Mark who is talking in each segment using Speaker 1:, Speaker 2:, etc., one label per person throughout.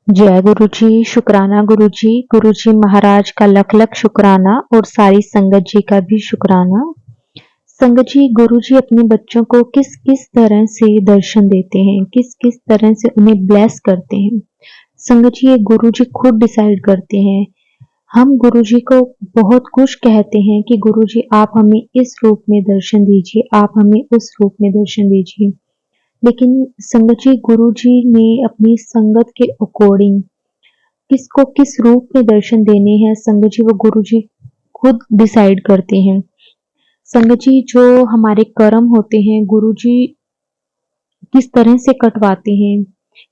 Speaker 1: जय गुरु जी, शुक्राना गुरु जी। गुरु जी महाराज का लख लख शुक्राना और सारी संगत जी का भी शुक्राना। संगत जी, गुरु जी अपने बच्चों को किस किस तरह से दर्शन देते हैं, किस किस तरह से उन्हें ब्लेस करते हैं, संगत जी ये गुरु जी खुद डिसाइड करते हैं। हम गुरु जी को बहुत कुछ कहते हैं कि गुरु जी आप हमें इस रूप में दर्शन दीजिए, आप हमें उस रूप में दर्शन दीजिए, लेकिन संगत जी गुरु जी ने अपनी संगत के अकॉर्डिंग किसको किस रूप में दर्शन देने हैं, संगत जी वो गुरु जी खुद डिसाइड करते हैं। संगत जी जो हमारे कर्म होते हैं गुरु जी किस तरह से कटवाते हैं,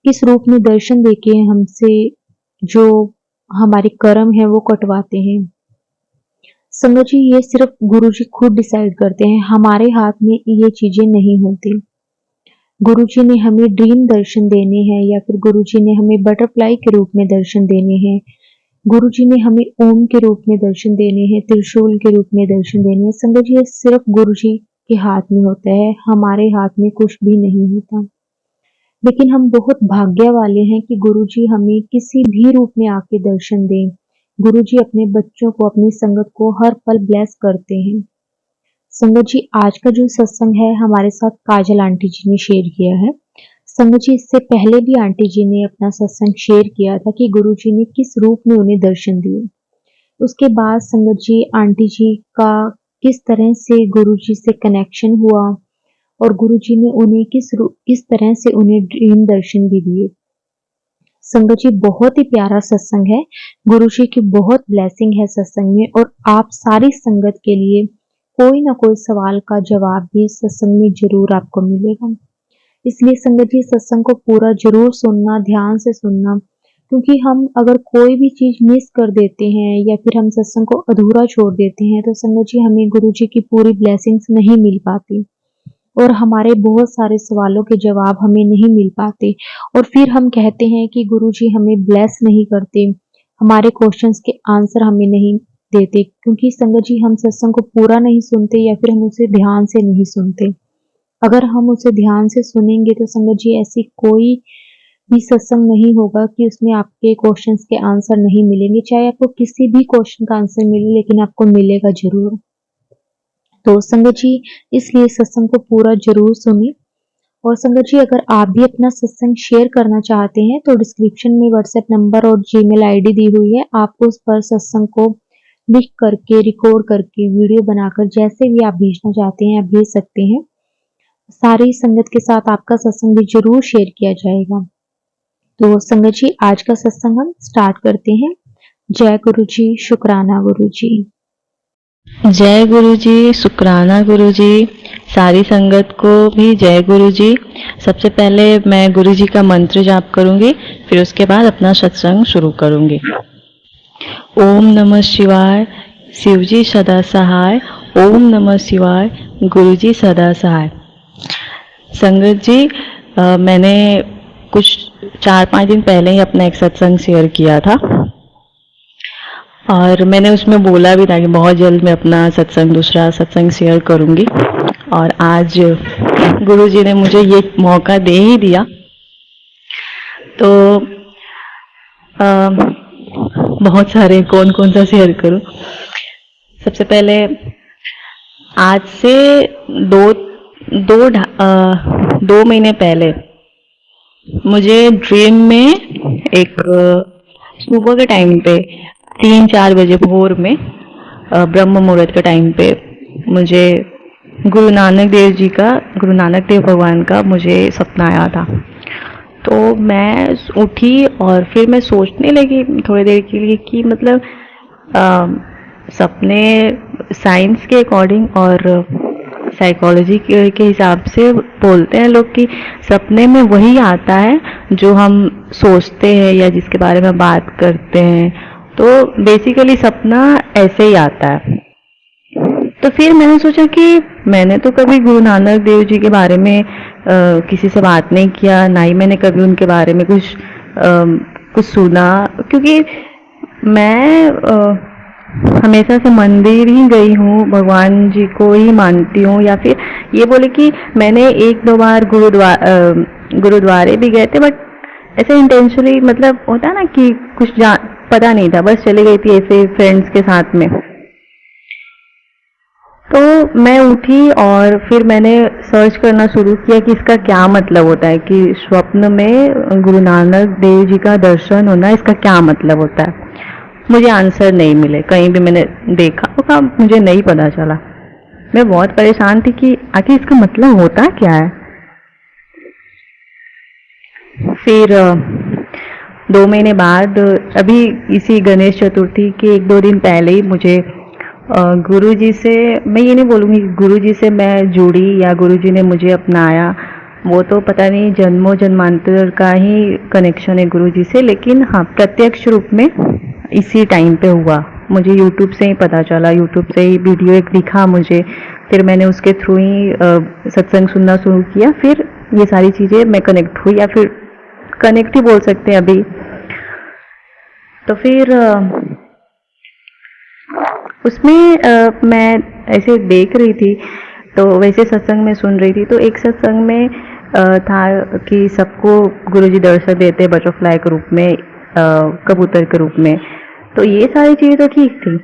Speaker 1: किस रूप में दर्शन देके हमसे जो हमारे कर्म है वो कटवाते हैं। संगत जी ये सिर्फ गुरु जी खुद डिसाइड करते हैं, हमारे हाथ में ये चीजें नहीं होती। गुरु जी ने हमें ड्रीम दर्शन देने हैं या फिर गुरु जी ने हमें बटरफ्लाई के रूप में दर्शन देने हैं, गुरु जी ने हमें ओम के रूप में दर्शन देने हैं, त्रिशूल के रूप में दर्शन देने हैं। संगत जी ये सिर्फ गुरु जी के हाथ में होता है, हमारे हाथ में कुछ भी नहीं होता। लेकिन हम बहुत भाग्य वाले हैं कि गुरु जी हमें किसी भी रूप में आके दर्शन दें। गुरु जी अपने बच्चों को, अपनी संगत को हर पल ब्लेस करते हैं। संगत जी आज का जो सत्संग है हमारे साथ काजल आंटी जी ने शेयर किया है। संगत जी इससे पहले भी आंटी जी ने अपना सत्संग शेयर किया था कि गुरु जी ने किस रूप में उन्हें दर्शन दिए। उसके बाद संगत जी आंटी जी का किस तरह से गुरु जी से कनेक्शन हुआ और गुरु जी ने उन्हें किस तरह से उन्हें ड्रीम दर्शन भी दिए। संगत जी बहुत ही प्यारा सत्संग है, गुरु जी की बहुत ब्लेसिंग है सत्संग में और आप सारी संगत के लिए कोई ना कोई सवाल का जवाब भी सत्संग में जरूर आपको मिलेगा। इसलिए संगत जी सत्संग को पूरा जरूर सुनना, ध्यान से सुनना, क्योंकि हम अगर कोई भी चीज मिस कर देते हैं या फिर हम सत्संग को अधूरा छोड़ देते हैं तो संगत जी हमें गुरु जी की पूरी ब्लेसिंग्स नहीं मिल पाती और हमारे बहुत सारे सवालों के जवाब हमें नहीं मिल पाते और फिर हम कहते हैं कि गुरु जी हमें ब्लेस नहीं करते, हमारे क्वेश्चंस के आंसर हमें नहीं देते, क्योंकि संगत जी हम सत्संग को पूरा नहीं सुनते या फिर हम उसे ध्यान से नहीं सुनते। अगर हम उसे ध्यान से सुनेंगे तो संगत जी ऐसी कोई भी सत्संग नहीं होगा कि उसमें आपके क्वेश्चंस के आंसर नहीं मिलेंगे, चाहे आपको किसी भी क्वेश्चन का आंसर मिले लेकिन आपको मिलेगा जरूर। तो संगत जी इसलिए सत्संग को पूरा जरूर सुने। और संगत जी अगर आप भी अपना सत्संग शेयर करना चाहते हैं तो डिस्क्रिप्शन में व्हाट्सएप नंबर और जीमेल आईडी दी हुई है, आप उस पर सत्संग को लिख करके, रिकॉर्ड करके, वीडियो बनाकर जैसे भी आप भेजना चाहते हैं आप भेज सकते हैं। सारी संगत के साथ आपका सत्संग भी जरूर शेयर किया जाएगा। तो संगत जी आज का सत्संग हम स्टार्ट करते हैं। जय गुरु जी, शुक्राना गुरु जी।
Speaker 2: जय गुरु जी, शुक्राना गुरु जी। सारी संगत को भी जय गुरु जी। सबसे पहले मैं गुरु जी का मंत्र जाप करूंगी, फिर उसके बाद अपना सत्संग शुरू करूंगी। ओम नमः शिवाय, शिव जी सदा सहाय। ओम नमः शिवाय, गुरु जी सदा सहाय। संगत जी मैंने कुछ 4-5 दिन पहले ही अपना एक सत्संग शेयर किया था और मैंने उसमें बोला भी था कि बहुत जल्द मैं अपना सत्संग, दूसरा सत्संग शेयर करूंगी। और आज गुरु जी ने मुझे ये मौका दे ही दिया। तो बहुत सारे कौन कौन सा शेयर करूं। सबसे पहले आज से 2 महीने पहले मुझे ड्रीम में एक सुबह के टाइम पे 3-4 बजे भोर में ब्रह्म मुहूर्त के टाइम पे मुझे गुरु नानक देव भगवान का मुझे सपना आया था। तो मैं उठी और फिर मैं सोचने लगी थोड़ी देर के लिए कि मतलब सपने साइंस के अकॉर्डिंग और साइकोलॉजी के हिसाब से बोलते हैं लोग कि सपने में वही आता है जो हम सोचते हैं या जिसके बारे में बात करते हैं। तो बेसिकली सपना ऐसे ही आता है। तो फिर मैंने सोचा कि मैंने तो कभी गुरु नानक देव जी के बारे में किसी से बात नहीं किया, ना ही मैंने कभी उनके बारे में कुछ सुना, क्योंकि मैं हमेशा से मंदिर ही गई हूँ, भगवान जी को ही मानती हूँ। या फिर ये बोले कि मैंने 1-2 बार गुरुद्वारे भी गए थे, बट ऐसे इंटेंशनली, मतलब होता है ना कि कुछ पता नहीं था, बस चली गई थी ऐसे फ्रेंड्स के साथ में। तो मैं उठी और फिर मैंने सर्च करना शुरू किया कि इसका क्या मतलब होता है, कि स्वप्न में गुरु नानक देव जी का दर्शन होना, इसका क्या मतलब होता है। मुझे आंसर नहीं मिले, कहीं भी मैंने देखा होगा, मुझे नहीं पता चला। मैं बहुत परेशान थी कि आखिर इसका मतलब होता क्या है। फिर 2 महीने बाद, अभी इसी गणेश चतुर्थी के 1-2 दिन पहले ही मुझे गुरुजी से, मैं ये नहीं बोलूँगी गुरुजी से मैं जुड़ी या गुरुजी ने मुझे अपनाया, वो तो पता नहीं जन्मों जन्मांतर का ही कनेक्शन है गुरुजी से, लेकिन हाँ प्रत्यक्ष रूप में इसी टाइम पे हुआ। मुझे यूट्यूब से ही पता चला, यूट्यूब से ही वीडियो एक दिखा मुझे, फिर मैंने उसके थ्रू ही सत्संग सुनना शुरू किया, फिर ये सारी चीज़ें मैं कनेक्ट हुई, या फिर कनेक्ट ही बोल सकते हैं अभी। तो फिर उसमें मैं ऐसे देख रही थी, तो वैसे सत्संग में सुन रही थी, तो एक सत्संग में था कि सबको गुरुजी दर्शन देते बटरफ्लाई के रूप में, कबूतर के रूप में। तो ये सारी चीज़ें तो ठीक थी।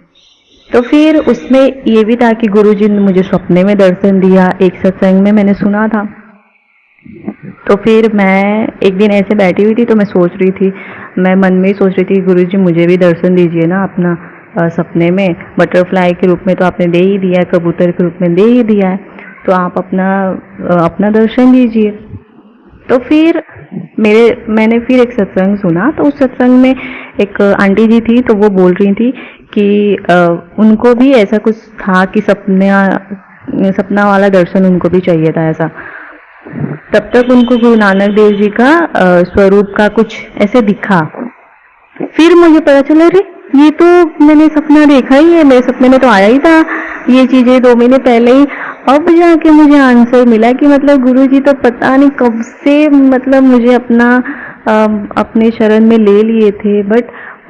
Speaker 2: तो फिर उसमें ये भी था कि गुरुजी ने मुझे सपने में दर्शन दिया, एक सत्संग में मैंने सुना था। तो फिर मैं एक दिन ऐसे बैठी हुई थी, तो मैं सोच रही थी, मैं मन में ही सोच रही थी, गुरुजी मुझे भी दर्शन दीजिए ना अपना सपने में, बटरफ्लाई के रूप में तो आपने दे ही दिया है, कबूतर के रूप में दे ही दिया है, तो आप अपना दर्शन दीजिए। तो फिर मैंने फिर एक सत्संग सुना, तो उस सत्संग में एक आंटी जी थी, तो वो बोल रही थी कि उनको भी ऐसा कुछ था कि सपना वाला दर्शन उनको भी चाहिए था ऐसा। तब तक उनको गुरु नानक देव जी का स्वरूप का कुछ ऐसे दिखा। फिर मुझे पता चला, अरे ये तो मैंने सपना देखा ही है, मेरे सपने में तो आया ही था ये चीजें 2 महीने पहले ही। अब जाके मुझे आंसर मिला कि मतलब गुरुजी तो पता नहीं कब से मतलब मुझे अपने शरण में ले लिए थे, बट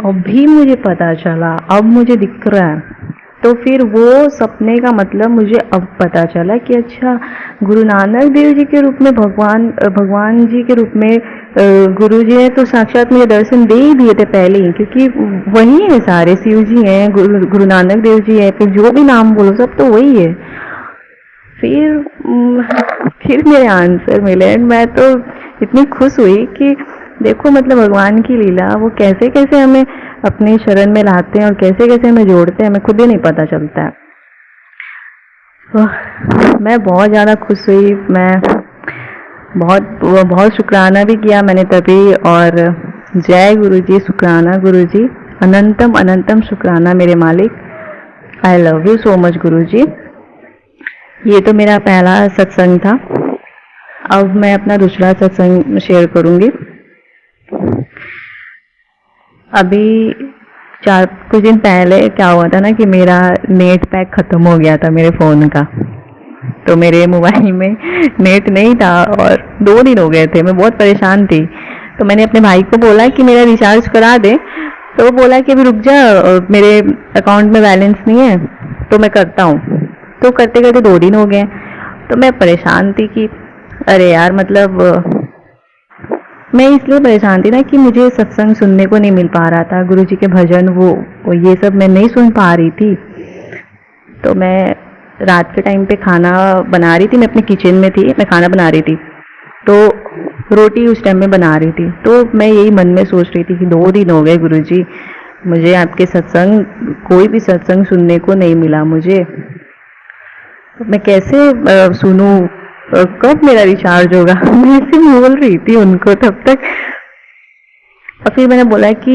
Speaker 2: अभी मुझे पता चला, अब मुझे दिख रहा है। तो फिर वो सपने का मतलब मुझे अब पता चला कि अच्छा, गुरु नानक देव जी के रूप में भगवान जी के रूप में गुरु जी ने तो साक्षात मुझे दर्शन दे ही दिए थे पहले ही, क्योंकि वही है सारे, शिव जी हैं, गुरु नानक देव जी है, फिर जो भी नाम बोलो सब तो वही है। फिर मेरे आंसर मिले एंड मैं तो इतनी खुश हुई कि देखो मतलब भगवान की लीला, वो कैसे कैसे हमें अपने शरण में लाते हैं और कैसे कैसे हमें जोड़ते हैं, हमें खुद ही नहीं पता चलता है। तो मैं बहुत ज़्यादा खुश हुई, मैं बहुत शुक्राना भी किया मैंने तभी। और जय गुरु जी, शुक्राना गुरु जी, अनंतम अनंतम शुक्राना मेरे मालिक। I love you so much Guru जी। ये तो मेरा पहला सत्संग था। अब मैं अपना दूसरा सत्संग शेयर करूंगी। अभी कुछ दिन पहले क्या हुआ था ना कि मेरा नेट पैक खत्म हो गया था मेरे फ़ोन का, तो मेरे मोबाइल में नेट नहीं था और 2 दिन हो गए थे, मैं बहुत परेशान थी। तो मैंने अपने भाई को बोला कि मेरा रिचार्ज करा दे, तो वो बोला कि अभी रुक जा, मेरे अकाउंट में बैलेंस नहीं है, तो मैं करता हूँ। तो करते करते 2 दिन हो गए, तो मैं परेशान थी कि अरे यार, मतलब मैं इसलिए परेशान थी ना कि मुझे सत्संग सुनने को नहीं मिल पा रहा था, गुरु जी के भजन वो ये सब मैं नहीं सुन पा रही थी। तो मैं रात के टाइम पे खाना बना रही थी, मैं अपने किचन में थी, मैं खाना बना रही थी, तो रोटी उस टाइम में बना रही थी। तो मैं यही मन में सोच रही थी कि 2 दिन हो गए गुरुजी, मुझे आपके सत्संग, कोई भी सत्संग सुनने को नहीं मिला मुझे, तो मैं कैसे सुनूं, कब मेरा रिचार्ज होगा। मैं ऐसे बोल रही थी उनको तब तक। और फिर मैंने बोला कि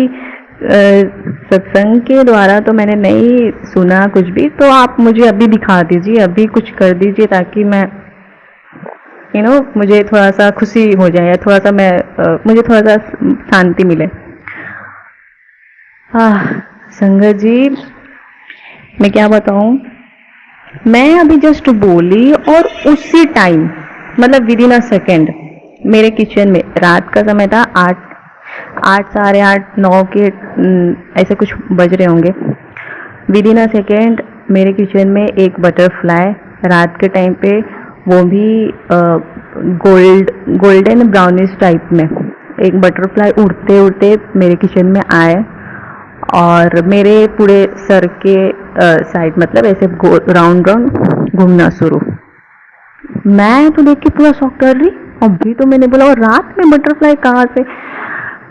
Speaker 2: सत्संग के द्वारा तो मैंने नहीं सुना कुछ भी, तो आप मुझे अभी दिखा दीजिए, अभी कुछ कर दीजिए, ताकि मैं मुझे थोड़ा सा खुशी हो जाए, या थोड़ा सा मुझे थोड़ा सा शांति मिले। संगत जी, मैं क्या बताऊं, मैं अभी जस्ट बोली और उसी टाइम, मतलब विद इन अ सेकेंड, मेरे किचन में, रात का समय था, 8 साढ़े 8 9 के ऐसे कुछ बज रहे होंगे, विद इन अ सेकेंड मेरे किचन में एक बटरफ्लाई, रात के टाइम पे, वो भी गोल्डन ब्राउनिश टाइप में, एक बटरफ्लाई उड़ते उड़ते मेरे किचन में आए और मेरे पूरे सर के साइड मतलब ऐसे राउंड राउंड घूमना शुरू। मैं तो देख के पूरा शॉक कर रही। अभी तो मैंने बोला, और रात में बटरफ्लाई कहाँ से?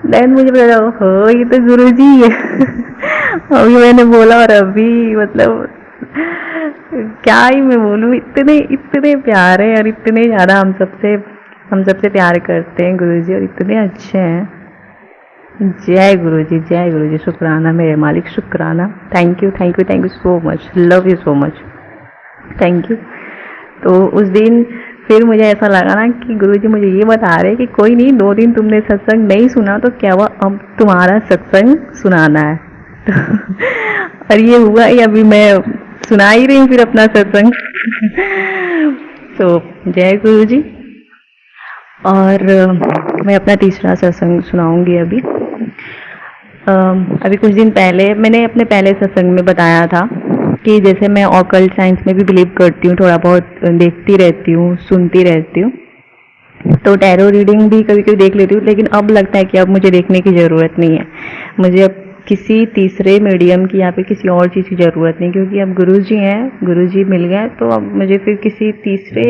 Speaker 2: देन मुझे पता हो ये तो गुरुजी है। अभी मैंने बोला, और अभी मतलब क्या ही मैं बोलूँ, इतने इतने प्यारे और इतने ज़्यादा हम सबसे प्यार करते हैं गुरुजी, और इतने अच्छे हैं। जय गुरुजी, शुक्राना मेरे मालिक, शुक्राना। Thank you so much, love you so much, thank you. तो उस दिन फिर मुझे ऐसा लगा ना कि गुरुजी मुझे ये बता रहे कि कोई नहीं, 2 दिन तुमने सत्संग नहीं सुना तो क्या हुआ, अब तुम्हारा सत्संग सुनाना है। और ये हुआ ही, अभी मैं सुना ही रही हूँ फिर अपना सत्संग। तो जय गुरुजी। और मैं अपना तीसरा सत्संग सुनाऊंगी अभी। अभी कुछ दिन पहले मैंने अपने पहले सत्संग में बताया था कि जैसे मैं ऑकल्ट साइंस में भी बिलीव करती हूँ, थोड़ा बहुत देखती रहती हूँ, सुनती रहती हूँ, तो टैरो रीडिंग भी कभी कभी देख लेती हूँ। लेकिन अब लगता है कि अब मुझे देखने की ज़रूरत नहीं है, मुझे अब किसी तीसरे मीडियम की या फिर किसी और चीज़ की ज़रूरत नहीं, क्योंकि अब गुरुजी हैं, गुरुजी मिल गए, तो अब मुझे फिर किसी तीसरे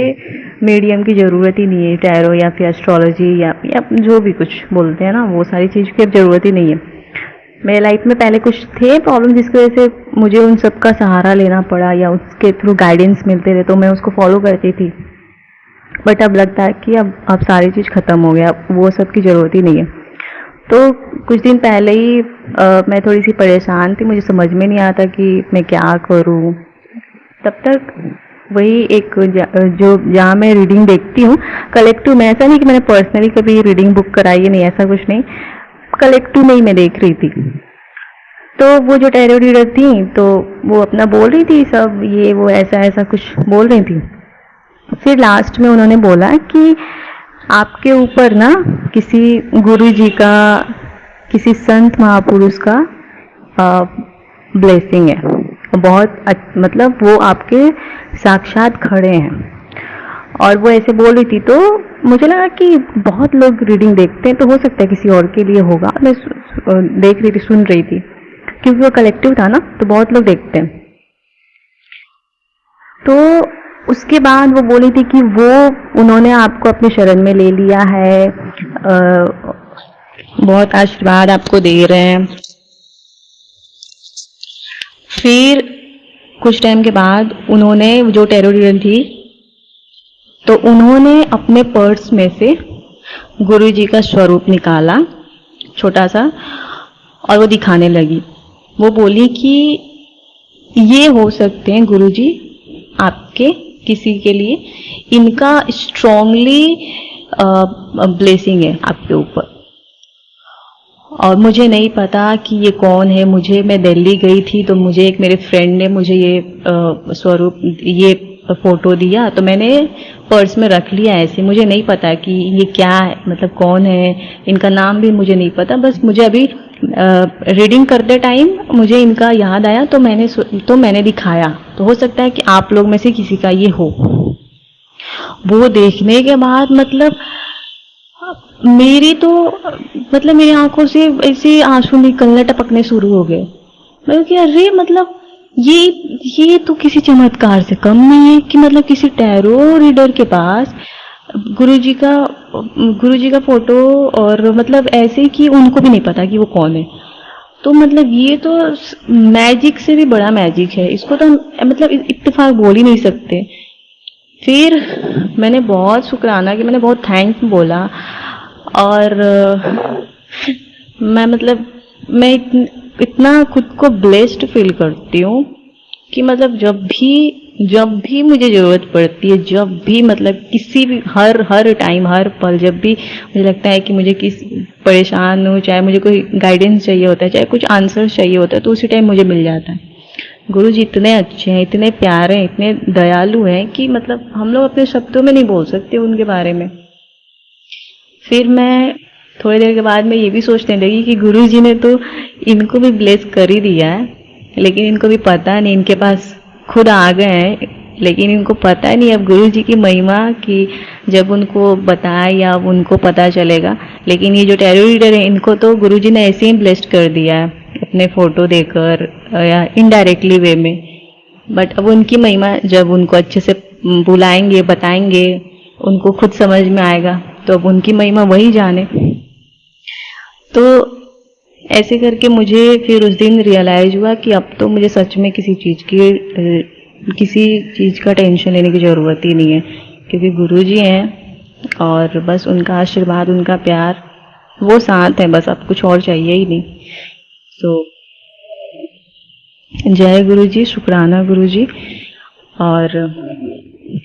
Speaker 2: मीडियम की ज़रूरत ही नहीं है, टैरो या फिर एस्ट्रोलॉजी या जो भी कुछ बोलते हैं ना, वो सारी चीज़ की अब ज़रूरत ही नहीं है। मेरे लाइफ में पहले कुछ थे प्रॉब्लम जिसकी वजह से मुझे उन सब का सहारा लेना पड़ा या उसके थ्रू गाइडेंस मिलते रहे, तो मैं उसको फॉलो करती थी। बट अब लगता है कि अब सारी चीज़ ख़त्म हो गया, वो सब की ज़रूरत ही नहीं है। तो कुछ दिन पहले ही मैं थोड़ी सी परेशान थी, मुझे समझ में नहीं आता कि मैं क्या करूं। तब तक वही एक जो जहाँ मैं रीडिंग देखती हूँ कलेक्टिव में, ऐसा नहीं कि मैंने पर्सनली कभी रीडिंग बुक कराई है, नहीं ऐसा कुछ नहीं, कलेक्टिव में ही मैं देख रही थी। तो वो जो टैरो रीडर थी तो वो अपना बोल रही थी सब ये वो ऐसा ऐसा कुछ बोल रही थी। फिर लास्ट में उन्होंने बोला कि आपके ऊपर ना किसी गुरु जी का, किसी संत महापुरुष का ब्लेसिंग है, बहुत मतलब वो आपके साक्षात खड़े हैं। और वो ऐसे बोल रही थी, तो मुझे लगा कि बहुत लोग रीडिंग देखते हैं, तो हो सकता है किसी और के लिए होगा। मैं देख रही थी, सुन रही थी, क्योंकि वो कलेक्टिव था ना, तो बहुत लोग देखते हैं। तो उसके बाद वो बोली थी कि वो उन्होंने आपको अपने शरण में ले लिया है, बहुत आशीर्वाद आपको दे रहे हैं। फिर कुछ टाइम के बाद उन्होंने, जो टैरो रीडर थी, तो उन्होंने अपने पर्स में से गुरु जी का स्वरूप निकाला छोटा सा, और वो दिखाने लगी। वो बोली कि ये हो सकते हैं गुरु जी आपके किसी के लिए, इनका स्ट्रांगली ब्लेसिंग है आपके ऊपर। और मुझे नहीं पता कि ये कौन है, मैं दिल्ली गई थी तो मुझे एक मेरे फ्रेंड ने मुझे ये स्वरूप, ये फोटो दिया, तो मैंने पर्स में रख लिया ऐसे। मुझे नहीं पता कि ये क्या है, मतलब कौन है, इनका नाम भी मुझे नहीं पता। बस मुझे अभी रीडिंग करते टाइम मुझे इनका याद आया, तो मैंने दिखाया। तो हो सकता है कि आप लोग में से किसी का ये हो। वो देखने के बाद मतलब मेरी आंखों से ऐसे आंसू निकलने, टपकने शुरू हो गए। मैं कि अरे मतलब ये तो किसी चमत्कार से कम नहीं है कि मतलब किसी टैरो रीडर के पास गुरुजी का फोटो, और मतलब ऐसे कि उनको भी नहीं पता कि वो कौन है। तो मतलब ये तो मैजिक से भी बड़ा मैजिक है, इसको तो मतलब इत्तेफाक बोल ही नहीं सकते। फिर मैंने बहुत शुक्राना कि मैंने बहुत थैंक्स बोला, और मैं इतना खुद को ब्लेस्ड फील करती हूँ कि मतलब जब भी मुझे ज़रूरत पड़ती है, जब भी मतलब किसी भी हर टाइम, हर पल, जब भी मुझे लगता है कि मुझे परेशान हूँ, चाहे मुझे कोई गाइडेंस चाहिए होता है, चाहे कुछ आंसर चाहिए होता है, तो उसी टाइम मुझे मिल जाता है। गुरु जी इतने अच्छे हैं, इतने प्यारे हैं, इतने दयालु हैं कि मतलब हम लोग अपने शब्दों में नहीं बोल सकते उनके बारे में। फिर मैं थोड़ी देर के बाद में ये भी सोचने लगी कि गुरु जी ने तो इनको भी ब्लेस कर ही दिया है, लेकिन इनको भी पता नहीं, इनके पास खुद आ गए हैं लेकिन इनको पता नहीं अब गुरु जी की महिमा कि जब उनको बताए या उनको पता चलेगा। लेकिन ये जो टैरो रीडर है इनको तो गुरु जी ने ऐसे ही ब्लेस्ड कर दिया है अपने फोटो देकर या इनडायरेक्टली वे में। बट अब उनकी महिमा जब उनको अच्छे से बुलाएंगे बताएंगे उनको खुद समझ में आएगा, तो अब उनकी महिमा वही जाने। तो ऐसे करके मुझे फिर उस दिन रियलाइज हुआ कि अब तो मुझे सच में किसी चीज़ का टेंशन लेने की ज़रूरत ही नहीं है, क्योंकि गुरु जी हैं और बस उनका आशीर्वाद उनका प्यार वो साथ है, बस अब कुछ और चाहिए ही नहीं। सो जय गुरु जी, शुक्राना गुरु जी। और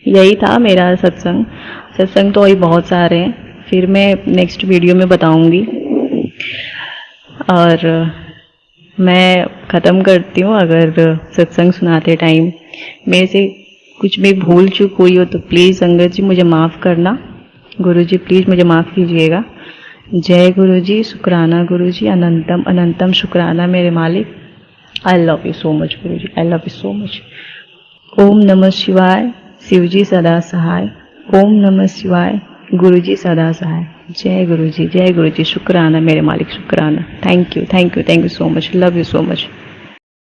Speaker 2: यही था मेरा सत्संग तो अभी बहुत सारे हैं, फिर मैं नेक्स्ट वीडियो में बताऊंगी। और मैं ख़त्म करती हूँ। अगर सत्संग सुनाते टाइम मेरे से कुछ भी भूल चूक हुई हो तो प्लीज़ संगत जी मुझे माफ़ करना। गुरु जी प्लीज़ मुझे माफ़ कीजिएगा। जय गुरु जी, शुक्राना गुरु जी, अनंतम अनंतम शुक्राना मेरे मालिक। I love you so much Guru ji, I love you so much. ओम नमः शिवाय, शिव जी सदा सहाय। ओम नमः शिवाय, गुरु जी सदा सहाय। जय गुरु जी, शुक्राना मेरे मालिक, शुक्राना। Thank you so much, love you so much.